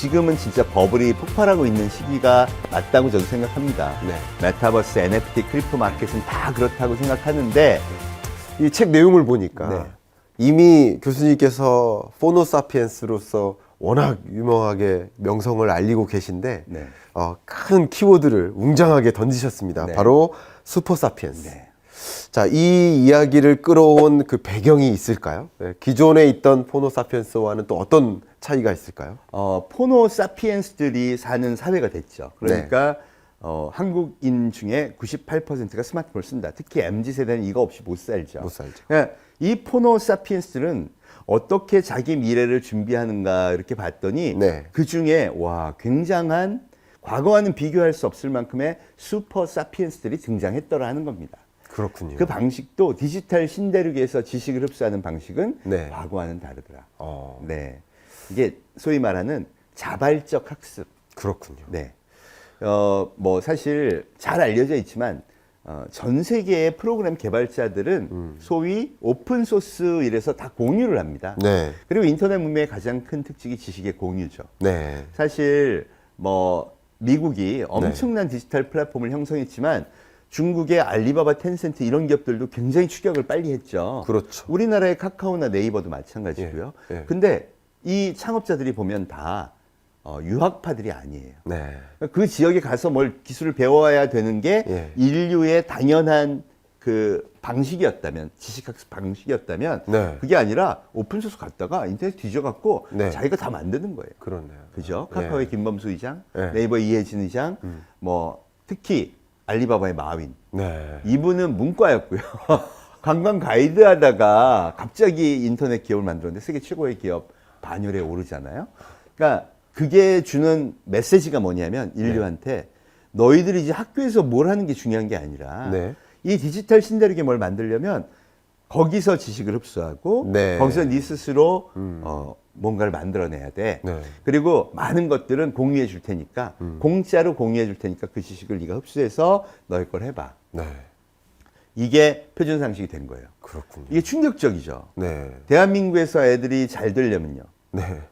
지금은 진짜 버블이 폭발하고 있는 시기가 맞다고 저도 생각합니다. 네. 메타버스, NFT, 크립토 마켓은 다 그렇다고 생각하는데 이 책 내용을 보니까 네. 이미 교수님께서 포노사피엔스로서 워낙 유명하게 명성을 알리고 계신데 네. 큰 키워드를 웅장하게 던지셨습니다. 네. 바로 슈퍼사피엔스. 네. 자, 이 이야기를 끌어온 그 배경이 있을까요? 네, 기존에 있던 포노사피엔스와는 또 어떤 차이가 있을까요? 포노 사피엔스들이 사는 사회가 됐죠. 그러니까 한국인 중에 98%가 스마트폰을 쓴다. 특히 MZ세대는 이거 없이 못 살죠. 못 살죠. 그러니까 이 포노 사피엔스들은 어떻게 자기 미래를 준비하는가 이렇게 봤더니 네. 그 중에 와 굉장한 과거와는 비교할 수 없을 만큼의 슈퍼 사피엔스들이 등장했더라 하는 겁니다. 그렇군요. 그 방식도 디지털 신대륙에서 지식을 흡수하는 방식은 네. 과거와는 다르더라. 어, 네, 이게 소위 말하는 자발적 학습. 그렇군요. 네, 뭐 사실 잘 알려져 있지만 전 세계의 프로그램 개발자들은 소위 오픈 소스 이래서 다 공유를 합니다. 네. 그리고 인터넷 문명의 가장 큰 특징이 지식의 공유죠. 네. 사실 뭐 미국이 엄청난 디지털 플랫폼을 형성했지만 중국의 알리바바, 텐센트 이런 기업들도 굉장히 추격을 빨리 했죠. 그렇죠. 우리나라의 카카오나 네이버도 마찬가지고요. 예, 예. 근데 이 창업자들이 보면 다 유학파들이 아니에요. 네. 그 지역에 가서 뭘 기술을 배워야 되는 게 예. 인류의 당연한 그 방식이었다면, 지식학습 방식이었다면 네. 그게 아니라 오픈소스 갔다가 인터넷 뒤져갖고 네. 자기가 다 만드는 거예요. 그렇네요. 그죠? 카카오의 예. 김범수 의장, 예. 네이버 이혜진 의장, 뭐 특히 알리바바의 마윈. 네. 이분은 문과였고요. 관광 가이드 하다가 갑자기 인터넷 기업을 만들었는데 세계 최고의 기업 반열에 오르잖아요. 그러니까 그게 주는 메시지가 뭐냐면 인류한테 너희들이 이제 학교에서 뭘 하는 게 중요한 게 아니라 네. 이 디지털 신대륙에 뭘 만들려면 거기서 지식을 흡수하고 네. 거기서 네 스스로 뭔가를 만들어내야 돼. 네. 그리고 많은 것들은 공유해 줄 테니까 공짜로 공유해 줄 테니까 그 지식을 네가 흡수해서 너희 걸 해봐. 네. 이게 표준 상식이 된 거예요. 그렇군요. 이게 충격적이죠. 네. 대한민국에서 애들이 잘 되려면요. 네.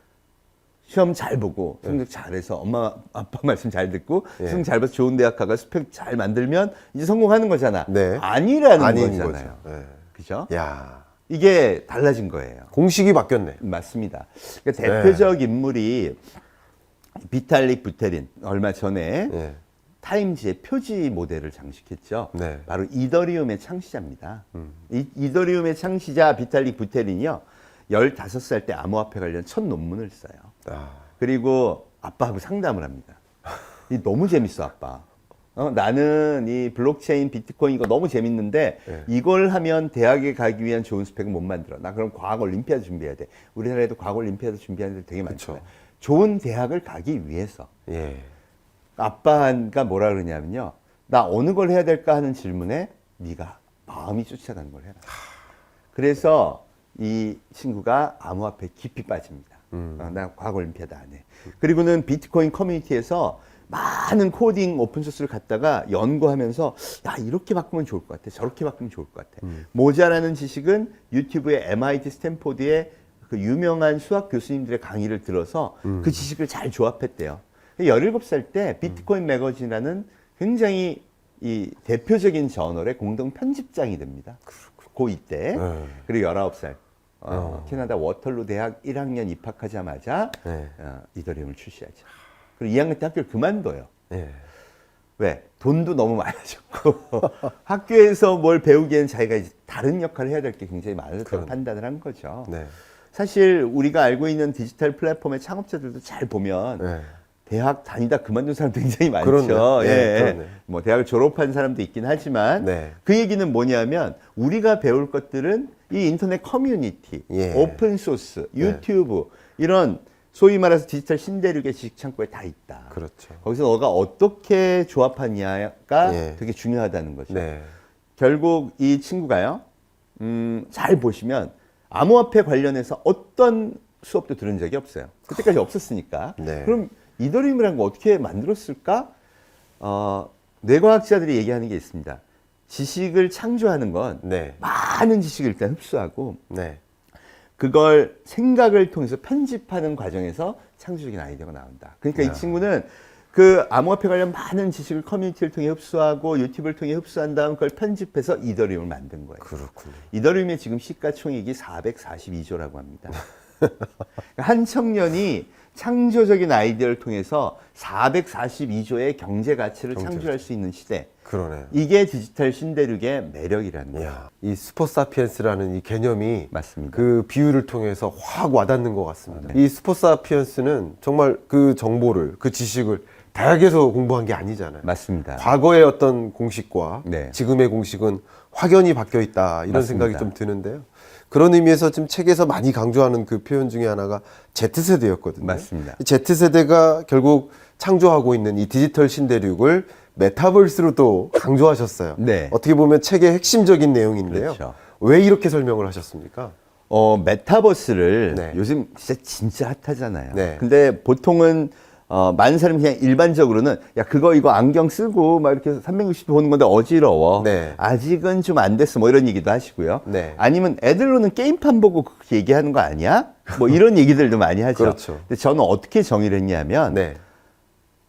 시험 잘 보고 성적 잘해서 엄마 아빠 말씀 잘 듣고 예. 성적 잘 봐서 좋은 대학 가가 스펙 잘 만들면 이제 성공하는 거잖아. 네. 아니라는 아닌 거잖아요. 거죠. 네. 그죠? 야. 이게 달라진 거예요. 공식이 바뀌었네. 맞습니다. 그러니까 대표적 인물이 비탈릭 부테린 얼마 전에 네. 타임즈의 표지 모델을 장식했죠. 네. 바로 이더리움의 창시자입니다. 이더리움의 창시자 비탈릭 부테린이요. 15살 때 암호화폐 관련 첫 논문을 써요. 아. 그리고 아빠하고 상담을 합니다. 이 너무 재밌어, 아빠. 나는 이 블록체인, 비트코인 이거 너무 재밌는데 네. 이걸 하면 대학에 가기 위한 좋은 스펙은 못 만들어. 나 그럼 과학 올림피아드 준비해야 돼. 우리나라에도 과학 올림피아드 준비하는 데 되게 많죠. 좋은 대학을 가기 위해서. 예. 아빠가 뭐라 그러냐면요. 나 어느 걸 해야 될까 하는 질문에 네가 마음이 쫓아가는 걸 해라. 그래서 이 친구가 암호화폐에 깊이 빠집니다. 나 과학 올림피아드 안 해. 그리고는 비트코인 커뮤니티에서 많은 코딩 오픈소스를 갖다가 연구하면서 야 이렇게 바꾸면 좋을 것 같아. 저렇게 바꾸면 좋을 것 같아. 모자라는 지식은 유튜브의 MIT 스탠포드의 그 유명한 수학 교수님들의 강의를 들어서 그 지식을 잘 조합했대요. 17살 때 비트코인 매거진이라는 굉장히 이 대표적인 저널의 공동 편집장이 됩니다. 고2 때. 그리고 19살. 캐나다 워털루 대학 1학년 입학하자마자 네. 이더리움을 출시하죠. 그리고 2학년 때 학교를 그만둬요. 예. 왜? 돈도 너무 많아졌고 학교에서 뭘 배우기에는 자기가 이제 다른 역할을 해야 될 게 굉장히 많았다고 판단을 한 거죠. 네. 사실 우리가 알고 있는 디지털 플랫폼의 창업자들도 잘 보면 네. 대학 다니다 그만둔 사람 굉장히 많죠. 그렇네. 예, 그렇네. 뭐 대학을 졸업한 사람도 있긴 하지만 네. 그 얘기는 뭐냐면 우리가 배울 것들은 이 인터넷 커뮤니티, 예. 오픈 소스, 유튜브 이런 소위 말해서 디지털 신대륙의 지식 창고에 다 있다. 그렇죠. 거기서 너가 어떻게 조합하냐가 예. 되게 중요하다는 거죠. 네. 결국 이 친구가요. 잘 보시면 암호화폐 관련해서 어떤 수업도 들은 적이 없어요. 그때까지 없었으니까. 네. 그럼 이더리움이라는 거 어떻게 만들었을까? 뇌과학자들이 얘기하는 게 있습니다. 지식을 창조하는 건 네. 많은 지식을 일단 흡수하고 네. 그걸 생각을 통해서 편집하는 과정에서 창조적인 아이디어가 나온다. 그러니까 이 친구는 그 암호화폐 관련 많은 지식을 커뮤니티를 통해 흡수하고 유튜브를 통해 흡수한 다음 그걸 편집해서 이더리움을 만든 거예요. 그렇군요. 이더리움의 지금 시가총액이 442조라고 합니다. 한 청년이 창조적인 아이디어를 통해서 442조의 경제 가치를 창출할 수 있는 시대. 그러네요. 이게 디지털 신대륙의 매력이라는 거예요. 이야, 이 슈퍼사피엔스라는 이 개념이 맞습니다. 그 비유를 통해서 확 와닿는 것 같습니다. 이 슈퍼사피엔스는 정말 그 정보를, 그 지식을 대학에서 공부한 게 아니잖아요. 맞습니다. 과거의 어떤 공식과 네. 지금의 공식은 확연히 바뀌어 있다 이런 맞습니다. 생각이 좀 드는데요. 그런 의미에서 지금 책에서 많이 강조하는 그 표현 중에 하나가 Z세대였거든요. 맞습니다. 이 Z세대가 결국 창조하고 있는 이 디지털 신대륙을 메타버스로 또 강조하셨어요. 네. 어떻게 보면 책의 핵심적인 내용인데요. 그렇죠. 왜 이렇게 설명을 하셨습니까? 메타버스를 네. 요즘 진짜 핫하잖아요. 네. 근데 보통은 많은 사람이 그냥 일반적으로는 야 그거 이거 안경 쓰고 막 이렇게 360도 보는 건데 어지러워. 네. 아직은 좀 안 됐어. 뭐 이런 얘기도 하시고요. 네. 아니면 애들로는 게임판 보고 그렇게 얘기하는 거 아니야? 뭐 이런 얘기들도 많이 하죠. 그렇죠. 근데 저는 어떻게 정의를 했냐면 네.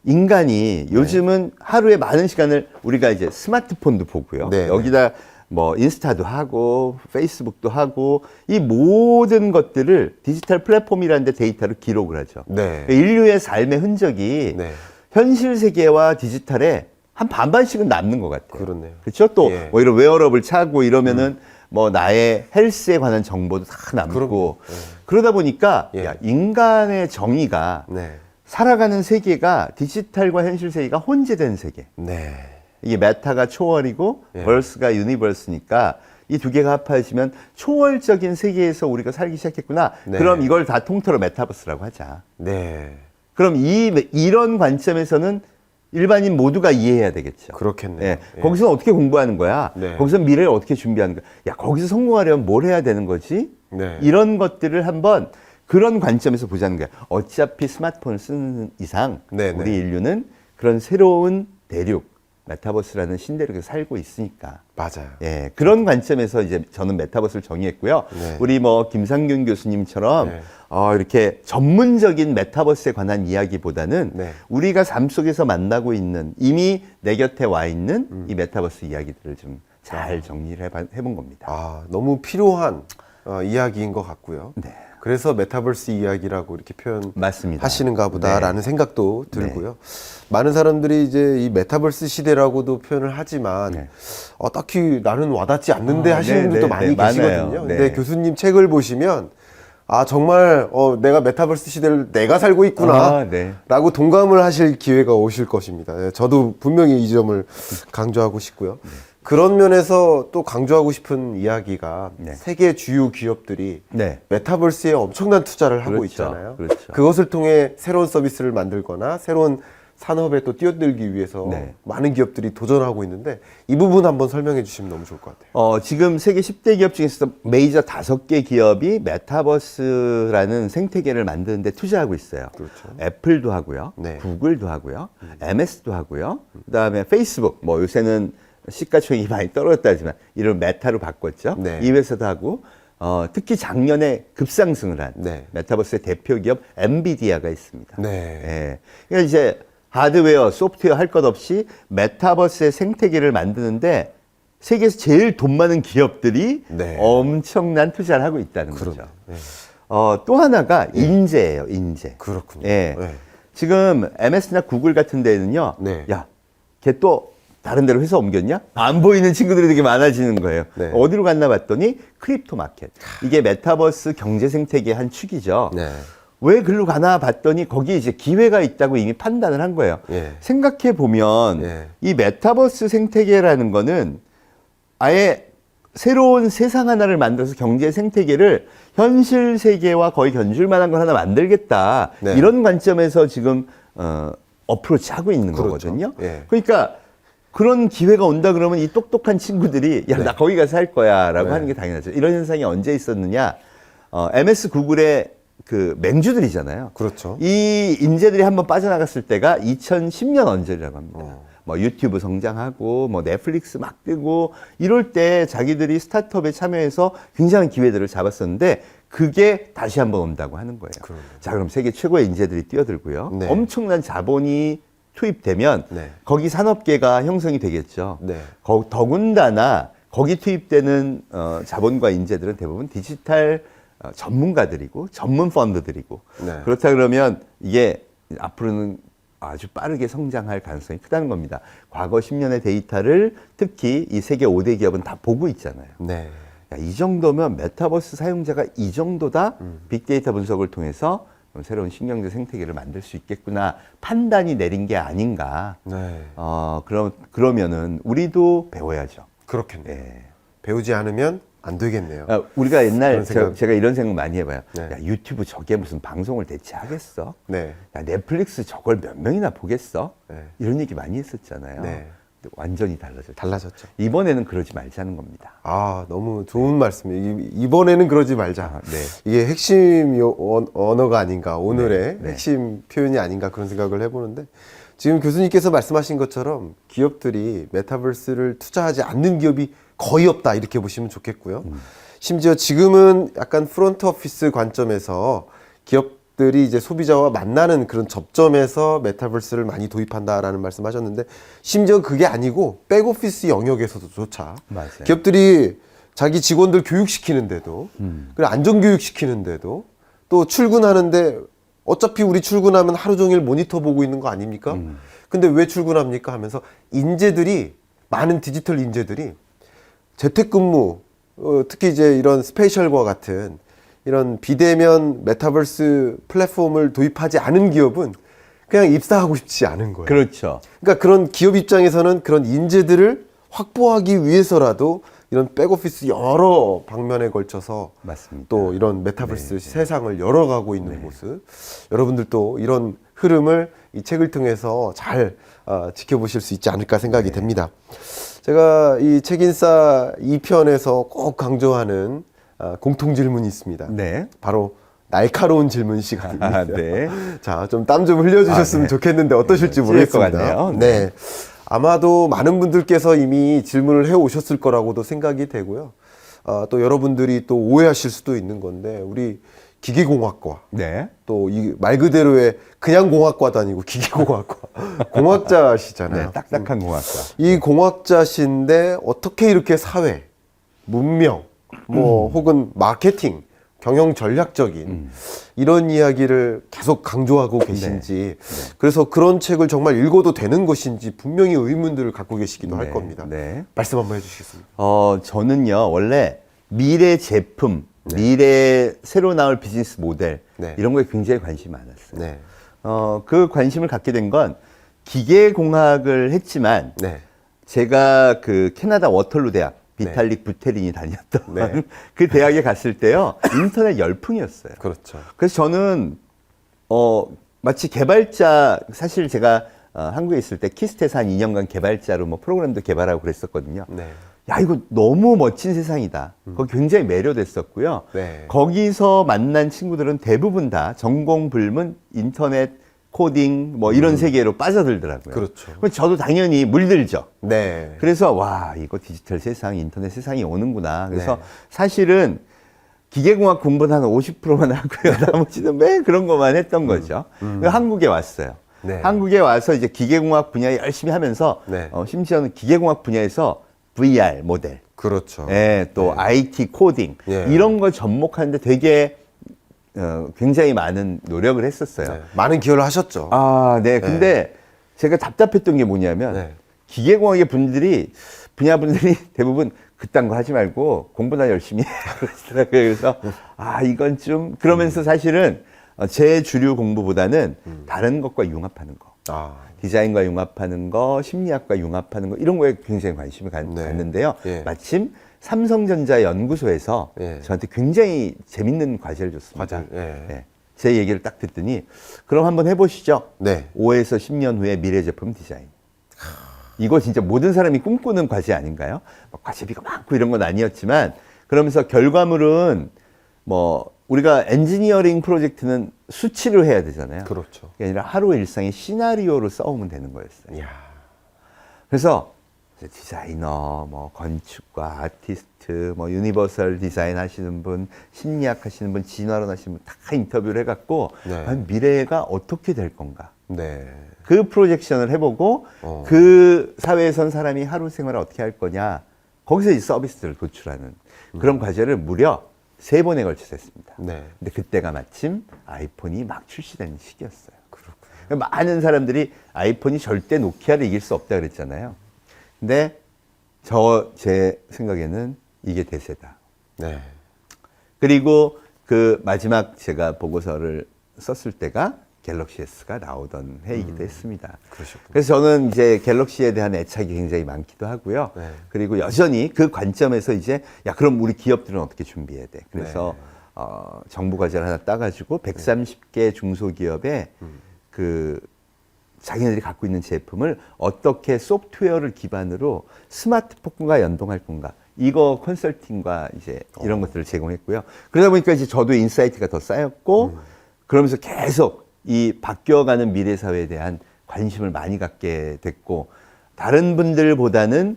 인간이 요즘은 하루에 많은 시간을 우리가 이제 스마트폰도 보고요. 네, 여기다 뭐 인스타도 하고 페이스북도 하고 이 모든 것들을 디지털 플랫폼이라는 데 데이터로 기록을 하죠. 네. 그러니까 인류의 삶의 흔적이 네. 현실 세계와 디지털에 한 반반씩은 남는 것 같아요. 그렇네요. 그렇죠? 또 예. 뭐 이런 웨어러블 차고 이러면은 뭐 나의 헬스에 관한 정보도 다 남고 그럼요. 그러다 보니까 예. 야, 인간의 정의가 네. 살아가는 세계가 디지털과 현실 세계가 혼재된 세계. 네. 이게 메타가 초월이고 예. 벌스가 유니버스니까 이 두 개가 합해지면 초월적인 세계에서 우리가 살기 시작했구나. 네. 그럼 이걸 다 통틀어 메타버스라고 하자. 네. 그럼 이런 관점에서는 일반인 모두가 이해해야 되겠죠. 그렇겠네요. 예. 예. 거기서 어떻게 공부하는 거야? 네. 거기서 미래를 어떻게 준비하는 거야? 야, 거기서 성공하려면 뭘 해야 되는 거지? 네. 이런 것들을 한번 그런 관점에서 보자는 거야. 어차피 스마트폰을 쓰는 이상 네네. 우리 인류는 그런 새로운 대륙, 메타버스라는 신대륙에 살고 있으니까. 맞아요. 예, 그런 관점에서 이제 저는 메타버스를 정의했고요. 네. 우리 뭐 김상균 교수님처럼 네. 이렇게 전문적인 메타버스에 관한 이야기보다는 네. 우리가 삶 속에서 만나고 있는 이미 내 곁에 와 있는 이 메타버스 이야기들을 좀 잘 정리를 해본 겁니다. 아, 너무 필요한 이야기인 것 같고요. 네. 그래서 메타버스 이야기라고 이렇게 맞습니다. 표현하시는가 보다라는 생각도 네. 들고요. 많은 사람들이 이제 이 메타버스 시대라고도 표현을 하지만 네. 딱히 나는 와닿지 않는데 하시는 네, 분들도 네, 많이 네, 계시거든요. 많아요. 근데 네. 교수님 책을 보시면 정말 내가 메타버스 시대를 내가 살고 있구나 네. 라고 동감을 하실 기회가 오실 것입니다. 예, 저도 분명히 이 점을 강조하고 싶고요. 그런 면에서 또 강조하고 싶은 이야기가 네. 세계 주요 기업들이 네. 메타버스에 엄청난 투자를 하고 그렇죠. 있잖아요. 그렇죠. 그것을 통해 새로운 서비스를 만들거나 새로운 산업에 또 뛰어들기 위해서 네. 많은 기업들이 도전하고 있는데 이 부분 한번 설명해 주시면 너무 좋을 것 같아요. 지금 세계 10대 기업 중에서 메이저 5개 기업이 메타버스라는 생태계를 만드는데 투자하고 있어요. 그렇죠. 애플도 하고요. 네. 구글도 하고요. MS도 하고요. 그다음에 페이스북, 뭐 요새는 시가총액이 많이 떨어졌다 하지만 이를 메타로 바꿨죠. 네. 이 회사도 하고 특히 작년에 급상승을 한 네. 메타버스의 대표 기업 엔비디아가 있습니다. 네. 예. 그러니까 이제 하드웨어, 소프트웨어 할 것 없이 메타버스의 생태계를 만드는데 세계에서 제일 돈 많은 기업들이 네. 엄청난 투자를 하고 있다는 그럼. 거죠. 네. 또 하나가 인재예요, 인재. 그렇군요. 예. 네. 지금 MS나 구글 같은 데는요. 네. 야, 걔 또 다른 데로 회사 옮겼냐? 안 보이는 친구들이 되게 많아지는 거예요. 네. 어디로 갔나 봤더니 크립토 마켓. 이게 메타버스 경제 생태계의 한 축이죠. 네. 왜 글로 가나 봤더니 거기에 이제 기회가 있다고 이미 판단을 한 거예요. 예. 생각해 보면 예. 이 메타버스 생태계라는 거는 아예 새로운 세상 하나를 만들어서 경제 생태계를 현실 세계와 거의 견줄 만한 걸 하나 만들겠다. 네. 이런 관점에서 지금 어프로치 하고 있는 그렇죠. 거거든요. 예. 그러니까 그런 기회가 온다 그러면 이 똑똑한 친구들이 야, 네. 나 거기 가서 할 거야 라고 네. 하는 게 당연하죠. 이런 현상이 언제 있었느냐. MS 구글의 그 맹주들이잖아요. 그렇죠. 이 인재들이 한번 빠져나갔을 때가 2010년 언저리라고 합니다. 뭐 유튜브 성장하고 뭐 넷플릭스 막 뜨고 이럴 때 자기들이 스타트업에 참여해서 굉장한 기회들을 잡았었는데 그게 다시 한번 온다고 하는 거예요. 그러네요. 자, 그럼 세계 최고의 인재들이 뛰어들고요. 네. 엄청난 자본이 투입되면 네. 거기 산업계가 형성이 되겠죠. 네. 더군다나 거기 투입되는 자본과 인재들은 대부분 디지털 전문가들이고 전문 펀드들이고 네. 그렇다 그러면 이게 앞으로는 아주 빠르게 성장할 가능성이 크다는 겁니다. 과거 10년의 데이터를 특히 이 세계 5대 기업은 다 보고 있잖아요. 네. 야, 이 정도면 메타버스 사용자가 이 정도다 빅데이터 분석을 통해서 새로운 신경제 생태계를 만들 수 있겠구나 판단이 내린 게 아닌가. 네. 그러면은 우리도 배워야죠. 그렇겠네요. 예. 배우지 않으면 안 되겠네요. 우리가 옛날 그런 생각. 제가 이런 생각 많이 해봐요. 네. 야, 유튜브 저게 무슨 방송을 대체하겠어? 네. 야, 넷플릭스 저걸 몇 명이나 보겠어? 네. 이런 얘기 많이 했었잖아요. 네. 근데 완전히 달라졌죠. 달라졌죠. 이번에는 그러지 말자는 겁니다. 아, 너무 좋은 말씀이에요. 이번에는 그러지 말자. 네. 이게 핵심 언어가 아닌가, 오늘의 네. 핵심 표현이 아닌가 그런 생각을 해보는데 지금 교수님께서 말씀하신 것처럼 기업들이 메타버스를 투자하지 않는 기업이 거의 없다 이렇게 보시면 좋겠고요. 심지어 지금은 약간 프론트 오피스 관점에서 기업들이 이제 소비자와 만나는 그런 접점에서 메타버스를 많이 도입한다라는 말씀하셨는데 심지어 그게 아니고 백오피스 영역에서도조차 맞아요. 기업들이 자기 직원들 교육시키는데도 그리고 안전교육 시키는데도 또 출근하는데 어차피 우리 출근하면 하루 종일 모니터 보고 있는 거 아닙니까? 근데 왜 출근합니까? 하면서 인재들이 많은 디지털 인재들이 재택근무 특히 이제 이런 스페셜과 같은 이런 비대면 메타버스 플랫폼을 도입하지 않은 기업은 그냥 입사하고 싶지 않은 거예요. 그렇죠. 그러니까 그런 기업 입장에서는 그런 인재들을 확보하기 위해서라도 이런 백오피스 여러 방면에 걸쳐서 맞습니다. 또 이런 메타버스 세상을 열어가고 있는 모습 여러분들도 이런 흐름을 이 책을 통해서 잘 지켜보실 수 있지 않을까 생각이 됩니다. 제가 이 책인싸 2편에서 꼭 강조하는 공통 질문이 있습니다. 네. 바로 날카로운 질문 시간입니다. 아, 네. 자, 좀 땀 좀 흘려주셨으면 아, 네. 좋겠는데 어떠실지 찔릴 모르겠습니다. 것 같네요. 네. 아마도 많은 분들께서 이미 질문을 해 오셨을 거라고도 생각이 되고요. 또 여러분들이 또 오해하실 수도 있는 건데 우리 기계공학과 네. 또 이 말 그대로의 그냥 공학과도 아니고 기계공학과 공학자시잖아요. 네. 딱딱한 공학과. 이 공학자신데 어떻게 이렇게 사회, 문명, 뭐 혹은 마케팅, 경영 전략적인 이런 이야기를 계속 강조하고 계신지 그래서 그런 책을 정말 읽어도 되는 것인지 분명히 의문들을 갖고 계시기도 할 겁니다. 네. 말씀 한번 해주시겠습니까? 저는요, 원래 미래 제품, 미래 새로 나올 비즈니스 모델, 네. 이런 거에 굉장히 관심이 많았어요. 네. 그 관심을 갖게 된 건 기계공학을 했지만, 네. 제가 그 캐나다 워털루 대학, 비탈릭 부테린이 다녔던 네. 그 대학에 갔을 때요, 인터넷 열풍이었어요. 그렇죠. 그래서 저는 마치 개발자 사실 제가 한국에 있을 때 키스트에서 한 2년간 개발자로 뭐 프로그램도 개발하고 그랬었거든요. 네. 야, 이거 너무 멋진 세상이다. 거기 굉장히 매료됐었고요. 네. 거기서 만난 친구들은 대부분 다 전공 불문 인터넷 코딩 뭐 이런 세계로 빠져들더라고요. 그렇죠. 그럼 저도 당연히 물들죠. 네. 그래서 와, 이거 디지털 세상, 인터넷 세상이 오는구나. 그래서 네. 사실은 기계공학 공부는 한 50%만 하고요. 나머지는 매 그런 것만 했던 거죠. 그래서 한국에 왔어요. 네. 한국에 와서 이제 기계공학 분야 열심히 하면서 네. 심지어는 기계공학 분야에서 VR 모델, 그렇죠. 예, 또 IT 코딩 예. 이런 걸 접목하는데 되게 굉장히 많은 노력을 했었어요. 네. 많은 기여를 하셨죠. 아, 네. 근데 제가 답답했던 게 뭐냐면 네. 기계공학의 분야분들이 대부분 그딴 거 하지 말고 공부나 열심히 해. 그러시더라고요. 그래서 이건 좀 그러면서 사실은 제 주류 공부보다는 다른 것과 융합하는 거. 디자인과 융합하는 거, 심리학과 융합하는 거 이런 거에 굉장히 관심을 갖는데요. 예. 마침 삼성전자 연구소에서 예. 저한테 굉장히 재밌는 과제를 줬습니다. 과제, 예. 예. 제 얘기를 딱 듣더니 그럼 한번 해보시죠. 네. 5에서 10년 후에 미래 제품 디자인. 이거 진짜 모든 사람이 꿈꾸는 과제 아닌가요? 막 과제비가 많고 이런 건 아니었지만 그러면서 결과물은 뭐 우리가 엔지니어링 프로젝트는 수치를 해야 되잖아요. 그렇죠. 그게 아니라 하루 일상의 시나리오를 써오면 되는 거였어요. 이야. 그래서 디자이너, 뭐 건축가, 아티스트, 뭐 유니버설 디자인 하시는 분, 심리학 하시는 분, 진화론 하시는 분 다 인터뷰를 해갖고 네. 과연 미래가 어떻게 될 건가? 네. 그 프로젝션을 해보고 어. 그 사회에선 사람이 하루 생활을 어떻게 할 거냐 거기서 이 서비스를 도출하는 그런 과제를 무려 3번에 걸쳐서 했습니다. 네. 근데 그때가 마침 아이폰이 막 출시되는 시기였어요. 그러니까 많은 사람들이 아이폰이 절대 노키아를 이길 수 없다 그랬잖아요. 근데 제 생각에는 이게 대세다. 네. 그리고 그 마지막 제가 보고서를 썼을 때가 갤럭시 S가 나오던 해이기도 했습니다. 그러셨군요. 그래서 저는 이제 갤럭시에 대한 애착이 굉장히 많기도 하고요. 네. 그리고 여전히 그 관점에서 이제 야 그럼 우리 기업들은 어떻게 준비해야 돼? 그래서 정부 과제를 하나 따가지고 130개 중소기업에 그 자기네들이 갖고 있는 제품을 어떻게 소프트웨어를 기반으로 스마트폰과 연동할 건가? 이거 컨설팅과 이제 이런 것들을 제공했고요. 그러다 보니까 이제 저도 인사이트가 더 쌓였고 그러면서 계속 이 바뀌어가는 미래 사회에 대한 관심을 많이 갖게 됐고 다른 분들보다는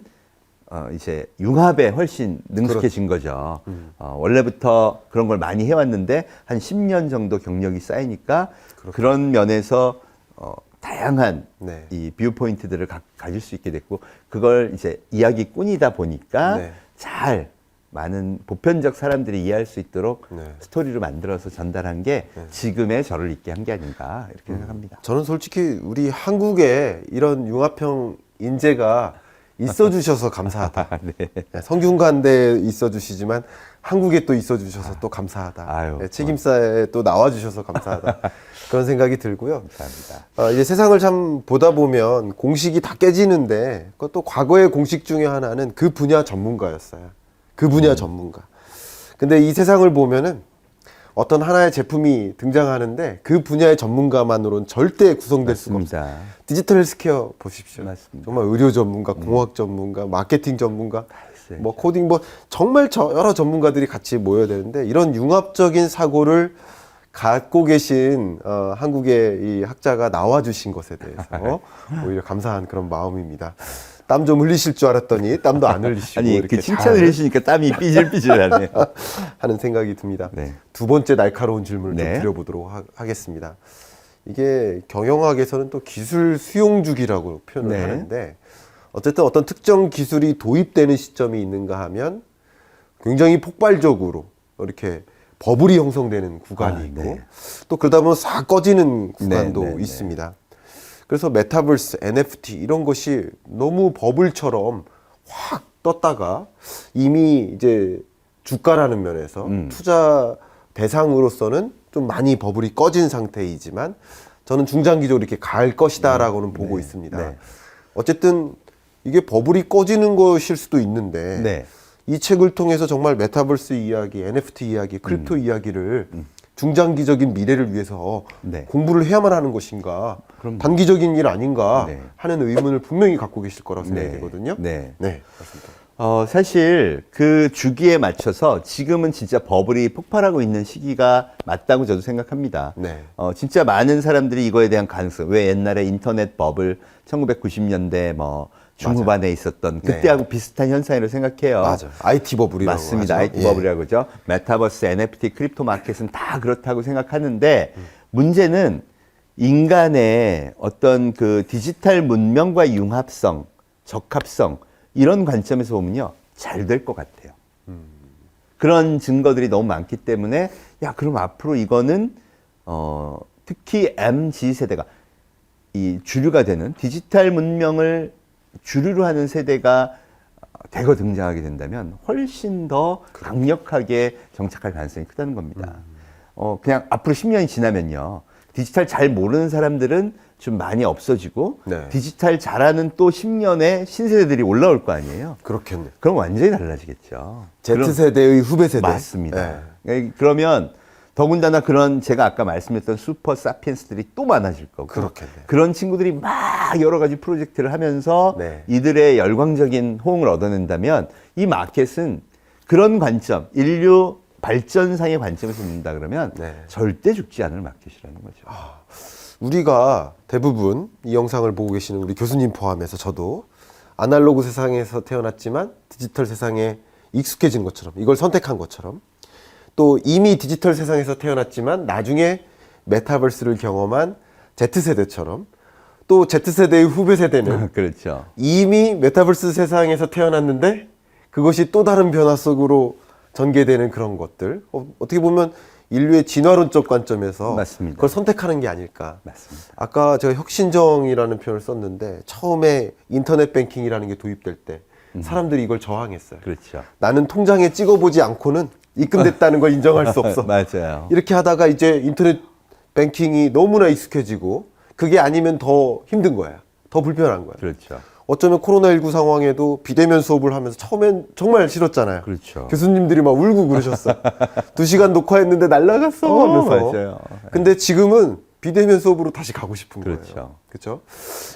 이제 융합에 훨씬 능숙해진 거죠. 원래부터 그런 걸 많이 해왔는데 한 10년 정도 경력이 쌓이니까 그런 면에서 다양한 네. 이 뷰 포인트들을 가질 수 있게 됐고 그걸 이제 이야기꾼이다 보니까 네. 잘 많은 보편적 사람들이 이해할 수 있도록 네. 스토리로 만들어서 전달한 게 지금의 저를 있게 한 게 아닌가 이렇게 생각합니다. 저는 솔직히 우리 한국에 이런 융합형 인재가 있어 주셔서 감사하다. 네. 성균관대에 있어 주시지만 한국에 또 있어 주셔서 또 감사하다. 아유, 네, 책임사에 또 나와 주셔서 감사하다. 그런 생각이 들고요. 감사합니다. 이제 세상을 참 보다 보면 공식이 다 깨지는데 그것도 과거의 공식 중에 하나는 그 분야 전문가였어요. 그 분야 전문가. 근데 이 세상을 보면은 어떤 하나의 제품이 등장하는데 그 분야의 전문가만으로는 절대 구성될 수가 없어요. 맞습니다. 디지털 헬스케어 보십시오. 맞습니다. 정말 의료 전문가, 공학 전문가, 마케팅 전문가, 있어요. 뭐 코딩 뭐 정말 여러 전문가들이 같이 모여야 되는데 이런 융합적인 사고를 갖고 계신 한국의 이 학자가 나와주신 것에 대해서 오히려 감사한 그런 마음입니다. 땀 좀 흘리실 줄 알았더니 땀도 안 흘리시고 아니 이렇게 그 칭찬을 잘 해주시니까 땀이 삐질삐질하네요. 하는 생각이 듭니다. 네. 두 번째 날카로운 질문을 네. 좀 드려보도록 하겠습니다. 이게 경영학에서는 또 기술 수용주기라고 표현을 네. 하는데 어쨌든 어떤 특정 기술이 도입되는 시점이 있는가 하면 굉장히 폭발적으로 이렇게 버블이 형성되는 구간이 있고 네. 또 그러다 보면 싹 꺼지는 구간도 네, 네, 네. 있습니다. 그래서 메타버스, NFT 이런 것이 너무 버블처럼 확 떴다가 이미 이제 주가라는 면에서 투자 대상으로서는 좀 많이 버블이 꺼진 상태이지만 저는 중장기적으로 이렇게 갈 것이다라고는 보고 있습니다. 네. 어쨌든 이게 버블이 꺼지는 것일 수도 있는데 네. 이 책을 통해서 정말 메타버스 이야기, NFT 이야기, 크립토 이야기를 중장기적인 미래를 위해서 네. 공부를 해야만 하는 것인가 그럼요. 단기적인 일 아닌가 네. 하는 의문을 분명히 갖고 계실 거라고 생각이 네. 되거든요. 네. 네, 맞습니다. 사실 그 주기에 맞춰서 지금은 진짜 버블이 폭발하고 있는 시기가 맞다고 저도 생각합니다. 네. 진짜 많은 사람들이 이거에 대한 가능성, 왜 옛날에 인터넷 버블 1990년대 뭐 중후반에 있었던 그때하고 비슷한 현상이라고 생각해요. 맞아. IT 버블이라고 맞습니다. 하죠. IT 예. 버블이라고 그러죠. 메타버스, NFT, 크립토 마켓은 다 그렇다고 생각하는데 문제는 인간의 어떤 그 디지털 문명과 융합성, 적합성 이런 관점에서 보면요. 잘 될 것 같아요. 그런 증거들이 너무 많기 때문에 야 그럼 앞으로 이거는 특히 MZ 세대가 이 주류가 되는 디지털 문명을 주류로 하는 세대가 대거 등장하게 된다면 훨씬 더 강력하게 정착할 가능성이 크다는 겁니다. 그냥 앞으로 10년이 지나면요. 디지털 잘 모르는 사람들은 좀 많이 없어지고 네. 디지털 잘하는 또 10년의 신세대들이 올라올 거 아니에요. 그렇겠네. 그럼 완전히 달라지겠죠. Z세대의 후배 세대. 맞습니다. 네. 그러면 더군다나 그런 제가 아까 말씀했던 슈퍼 사피엔스들이 또 많아질 거고 그렇겠네. 그런 친구들이 막 여러 가지 프로젝트를 하면서 네. 이들의 열광적인 호응을 얻어낸다면 이 마켓은 그런 관점, 인류 발전상의 관점에서 본다 그러면 네. 절대 죽지 않을 마켓이라는 거죠. 우리가 대부분 이 영상을 보고 계시는 우리 교수님 포함해서 저도 아날로그 세상에서 태어났지만 디지털 세상에 익숙해진 것처럼, 이걸 선택한 것처럼, 또 이미 디지털 세상에서 태어났지만 나중에 메타버스를 경험한 Z세대처럼, 또 Z세대의 후배 세대는 그렇죠. 이미 메타버스 세상에서 태어났는데 그것이 또 다른 변화 속으로 전개되는 그런 것들, 어떻게 보면 인류의 진화론적 관점에서 맞습니다. 그걸 선택하는 게 아닐까. 맞습니다. 아까 제가 혁신정이라는 표현을 썼는데, 처음에 인터넷 뱅킹이라는 게 도입될 때 사람들이 이걸 저항했어요. 그렇죠. 나는 통장에 찍어보지 않고는 입금됐다는 걸 인정할 수 없어. 맞아요. 이렇게 하다가 이제 인터넷 뱅킹이 너무나 익숙해지고 그게 아니면 더 힘든 거야. 더 불편한 거야. 그렇죠. 어쩌면 코로나19 상황에도 비대면 수업을 하면서 처음엔 정말 싫었잖아요. 그렇죠. 교수님들이 막 울고 그러셨어. 2시간 녹화했는데 날라갔어 하면서. 맞아요. 근데 지금은 비대면 수업으로 다시 가고 싶은 거예요. 그렇죠. 그렇죠?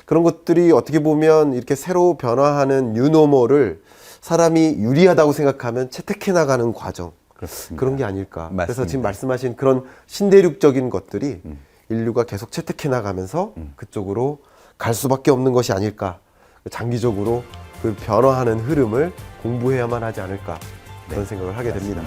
그런 것들이 어떻게 보면 이렇게 새로 변화하는 뉴노멀을 사람이 유리하다고 생각하면 채택해 나가는 과정. 그렇습니다. 그런 게 아닐까. 맞습니다. 그래서 지금 말씀하신 그런 신대륙적인 것들이 인류가 계속 채택해 나가면서 그쪽으로 갈 수밖에 없는 것이 아닐까. 장기적으로 그 변화하는 흐름을 공부해야만 하지 않을까. 그런 생각을 하게 됩니다.